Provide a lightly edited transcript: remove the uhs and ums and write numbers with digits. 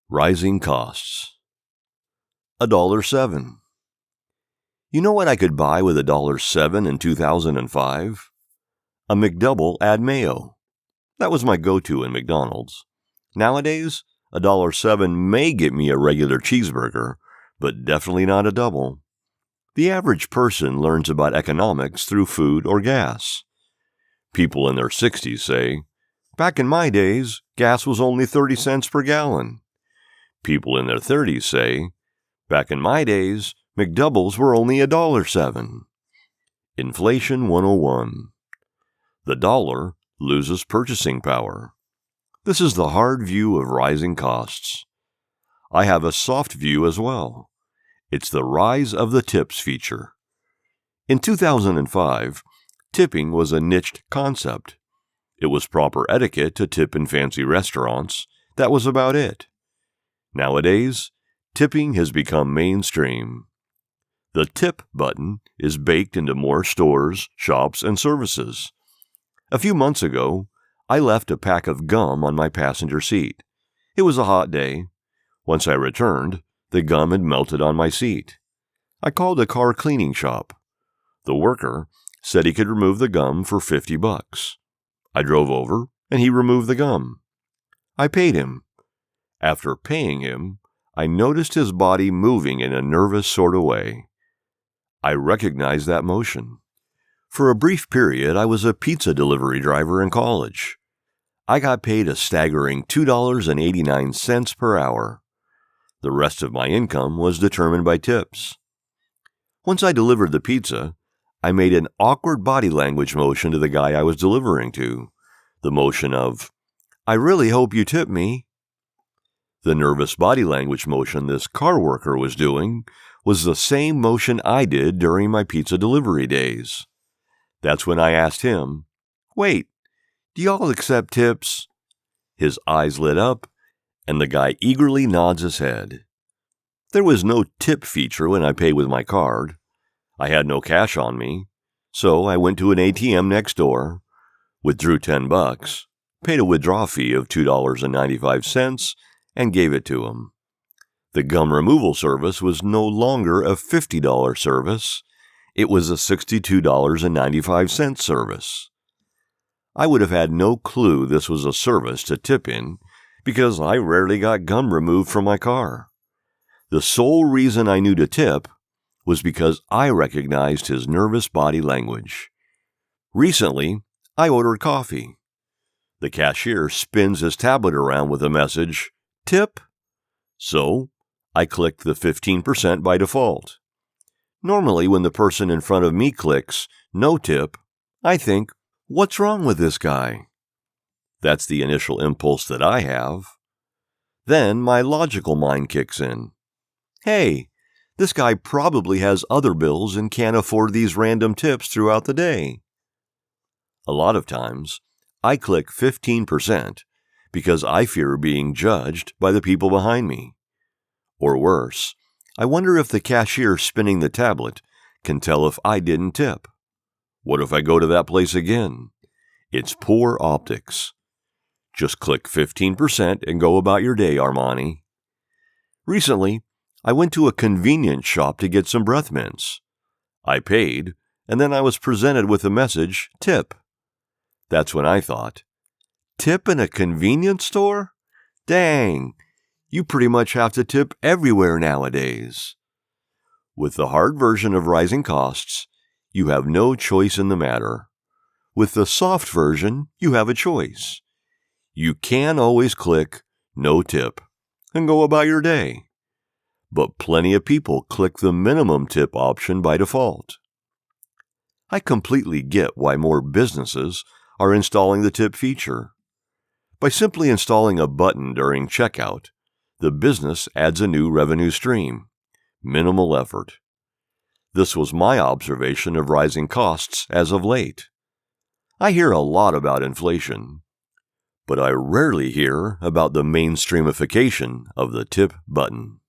Rising costs. $1.07. You know what I could buy with $1.07 in 2005? A McDouble add mayo. That was my go-to in McDonald's. Nowadays, $1.07 may get me a regular cheeseburger, but definitely not a double. The average person learns about economics through food or gas. People in their 60s say, "Back in my days, gas was only 30 cents per gallon." People in their 30s say, "Back in my days, McDoubles were only $1.07. Inflation 101. The dollar loses purchasing power. This is the hard view of rising costs. I have a soft view as well. It's the rise of the tips feature. In 2005, tipping was a niched concept. It was proper etiquette to tip in fancy restaurants. That was about it. Nowadays, tipping has become mainstream. The tip button is baked into more stores, shops, and services. A few months ago, I left a pack of gum on my passenger seat. It was a hot day. Once I returned, the gum had melted on my seat. I called a car cleaning shop. The worker said he could remove the gum for $50. I drove over, and he removed the gum. I paid him. After paying him, I noticed his body moving in a nervous sort of way. I recognized that motion. For a brief period, I was a pizza delivery driver in college. I got paid a staggering $2.89 per hour. The rest of my income was determined by tips. Once I delivered the pizza, I made an awkward body language motion to the guy I was delivering to. The motion of, "I really hope you tip me." The nervous body language motion this car worker was doing was the same motion I did during my pizza delivery days. That's when I asked him, "Wait, do y'all accept tips?" His eyes lit up, and the guy eagerly nods his head. There was no tip feature when I paid with my card. I had no cash on me, so I went to an ATM next door, withdrew $10, paid a withdrawal fee of $2.95, and gave it to him. The gum removal service was no longer a $50 service. It was a $62.95 service. I would have had no clue this was a service to tip in because I rarely got gum removed from my car. The sole reason I knew to tip was because I recognized his nervous body language. Recently, I ordered coffee. The cashier spins his tablet around with a message, "Tip?" So, I clicked the 15% by default. Normally, when the person in front of me clicks "No tip," I think, "What's wrong with this guy?" That's the initial impulse that I have. Then my logical mind kicks in. Hey, this guy probably has other bills and can't afford these random tips throughout the day. A lot of times, I click 15% because I fear being judged by the people behind me. Or worse, I wonder if the cashier spinning the tablet can tell if I didn't tip. What if I go to that place again? It's poor optics. Just click 15% and go about your day, Armani. Recently, I went to a convenience shop to get some breath mints. I paid, and then I was presented with the message, "Tip." That's when I thought, tip in a convenience store? Dang, you pretty much have to tip everywhere nowadays. With the hard version of rising costs, you have no choice in the matter. With the soft version, you have a choice. You can always click "No tip" and go about your day. But plenty of people click the minimum tip option by default. I completely get why more businesses are installing the tip feature. By simply installing a button during checkout, the business adds a new revenue stream. Minimal effort. This was my observation of rising costs as of late. I hear a lot about inflation, but I rarely hear about the mainstreamification of the tip button.